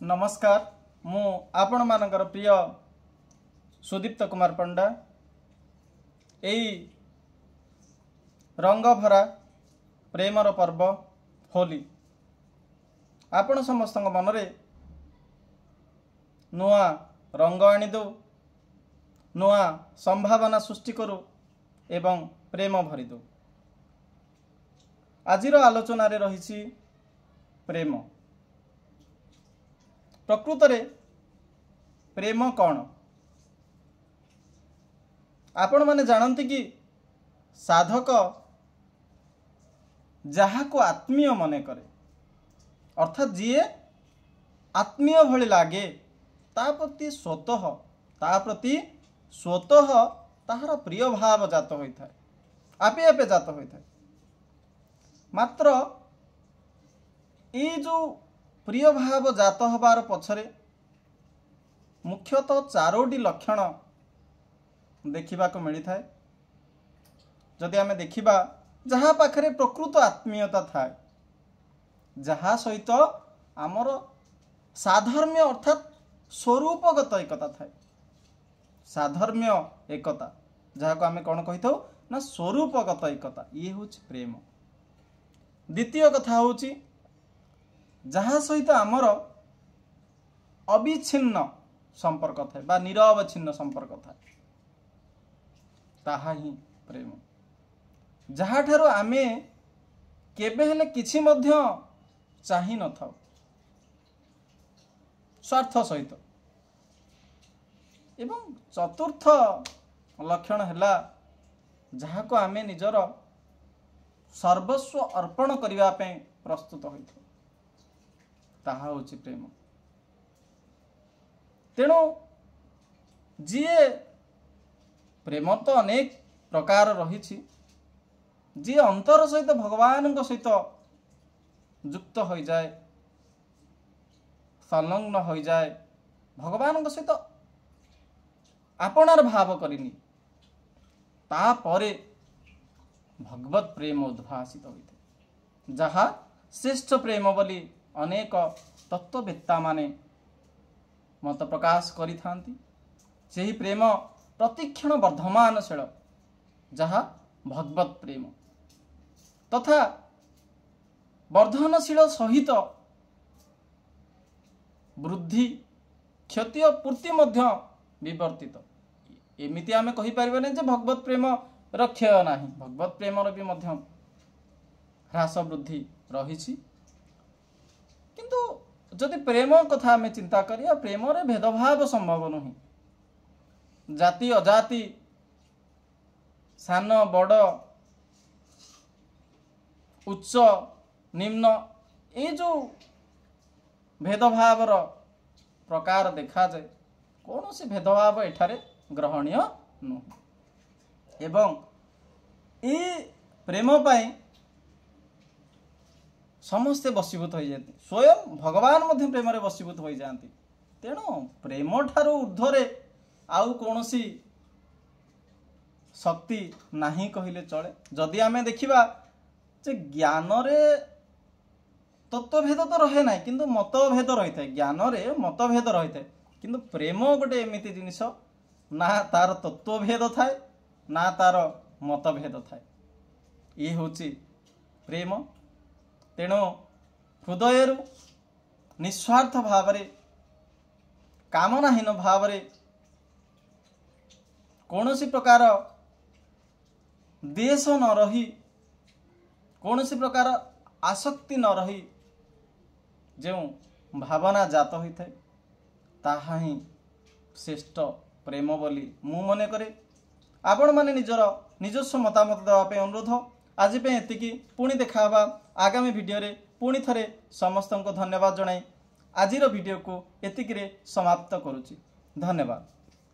नमस्कार मु आपण मानकर प्रिय सुदीप्त कुमार पंडा एई रंग भरा प्रेमर पर्व होली आपण समस्त मनरे नुआ रंग आनी दो नुआ संभावना सृष्टि करू एवं प्रेम भरी दो। आजिर आलोचन रही प्रेम। प्रकृत रे प्रेम कौन आपण माने जानती कि साधक जहा को आत्मीय मने करे अर्थात जीए आत्मीय भली लागे ता प्रति स्वतः ताहार प्रिय भाव जात होता है आपे आपे जात होता है। मात्र ये जो प्रिय भाव जात हबार पछरे मुख्यतः चारोटी लक्षण देखा मिली थाए। जदि आमे देखिबा जहाँ पाखरे प्रकृत आत्मीयता थाए जहाँ सहित आमर साधर्म्य अर्थात स्वरूपगत एकता थाए साधर्म्य एकता जहाँ को आमे कौन कही ना स्वरूपगत एकता ये हूँ प्रेम। द्वितीय कथा हूँ जहाँ सहित आमर अविच्छिन्न संपर्क थाए बा निरवच्छिन्न संपर्क थाए ताहा ही प्रेम। जहाँ ठारो आमे केबे हेले किछि मध्य चाहि न थाउ स्वार्थ सहित। एवं चतुर्थ लक्षण हैला जहाँ को आमे निजर सर्वस्व अर्पण करिवा पे प्रस्तुत होइथो ताहा होछि प्रेम। तेणु जीए प्रेम तो अनेक प्रकार रही जी अंतर सहित भगवान सहित युक्त हो जाए संलग्न हो जाए भगवान सहित आपणार भाव करनी तापरे भगवत प्रेम उद्भासित होता है जहाँ श्रेष्ठ प्रेम बोली अनेक तत्ववेत्ता माने मत प्रकाश करि थांती। सेही प्रेम प्रतिक्षण वर्धमानशील जहाँ भगवत प्रेम तथा वर्धनशील सहित वृद्धि क्षति और पूर्ति मध्य विवर्तित एमिति आमे कहि परिबे नै जे भगवत प्रेम क्षय नाही भगवत प्रेम भी मध्य ह्रास वृद्धि रही। किंतु जदि प्रेम कथा आमे चिंता करिया प्रेम रे भेदभाव संभव नहीं जाति अजाति सान बड़ उच्च निम्न ये जो भेदभाव प्रकार देखा जाए कौन से भेदभाव एठारे ग्रहणीय नुह एवं ये प्रेम पाई समस्ते बसीभूत हो जाते स्वयं भगवान मध्य प्रेम रे बसीभूत हो जाती। तेणु प्रेम ठारू ऊर्ध्वरे आउ कौनसी शक्ति नाही कहिले चले। जदि आमे देखिबा जे ज्ञान रे तत्वभेद तो रहे ना किंतु मतभेद रही है ज्ञान रे मतभेद रही है किंतु प्रेम गोटे एमिति जिनिस ना तार तत्वभेद थाए ना तार मतभेद थाए ये होची प्रेम। तेणु हृदय निस्वार्थ भाव कामनाहीन भाव कौनसी प्रकार देश न रही कौनसी प्रकार आसक्ति न रही जो भावना जात होता है ताहा ही श्रेष्ठ प्रेम बोली मु मने करे। आपण माने निजर निजस्व मतामत देवाई अनुरोध आज एतिकी पुणी देखा आगामी वीडियो रे पुणी थरे समस्त को धन्यवाद जनाई आजिर वीडियो को एतिकी रे समाप्त करुछि। धन्यवाद।